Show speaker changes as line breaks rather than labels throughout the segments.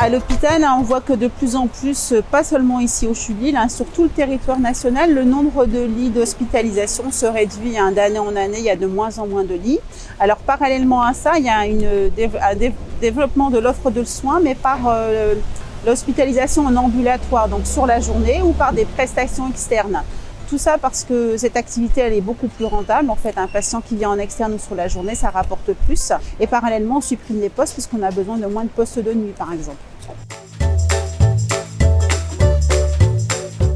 À l'hôpital, on voit que de plus en plus, pas seulement ici au CHU de Lille, sur tout le territoire national, le nombre de lits d'hospitalisation se réduit d'année en année, il y a de moins en moins de lits. Alors parallèlement à ça, il y a un développement de l'offre de soins, mais par l'hospitalisation en ambulatoire, donc sur la journée, ou par des prestations externes. Tout ça parce que cette activité, elle est beaucoup plus rentable. En fait, un patient qui vient en externe ou sur la journée, ça rapporte plus. Et parallèlement, on supprime les postes puisqu'on a besoin de moins de postes de nuit, par exemple.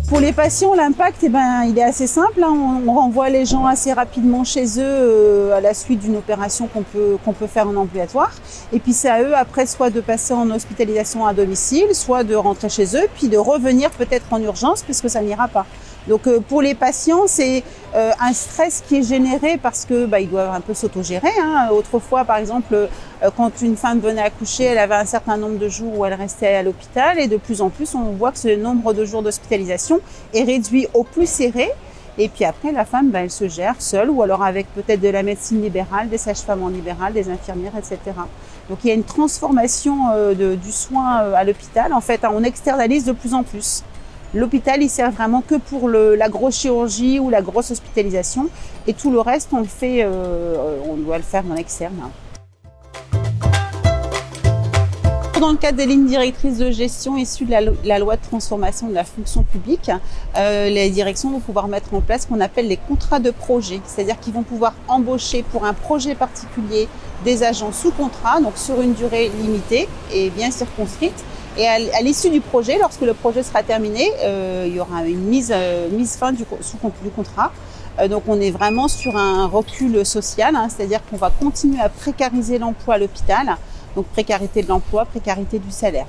Pour les patients, l'impact, il est assez simple. On renvoie les gens assez rapidement chez eux à la suite d'une opération qu'on peut faire en ambulatoire. Et puis c'est à eux après soit de passer en hospitalisation à domicile, soit de rentrer chez eux, puis de revenir peut-être en urgence puisque ça n'ira pas. Donc pour les patients, c'est un stress qui est généré parce que ils doivent un peu s'autogérer. Autrefois, par exemple, quand une femme venait accoucher, elle avait un certain nombre de jours où elle restait à l'hôpital et de plus en plus, on voit que ce nombre de jours d'hospitalisation est réduit au plus serré. Et puis après, la femme, elle se gère seule ou alors avec peut-être de la médecine libérale, des sages-femmes en libéral, des infirmières, etc. Donc il y a une transformation du soin à l'hôpital. En fait, on externalise de plus en plus. L'hôpital, il sert vraiment que pour la grosse chirurgie ou la grosse hospitalisation. Et tout le reste, on doit le faire dans l'externe. Dans le cadre des lignes directrices de gestion issues de la loi de transformation de la fonction publique, les directions vont pouvoir mettre en place ce qu'on appelle les contrats de projet. C'est-à-dire qu'ils vont pouvoir embaucher pour un projet particulier des agents sous contrat, donc sur une durée limitée et bien circonscrite. Et à l'issue du projet, lorsque le projet sera terminé, il y aura une mise fin du contrat. Donc on est vraiment sur un recul social, c'est-à-dire qu'on va continuer à précariser l'emploi à l'hôpital. Donc précarité de l'emploi, précarité du salaire.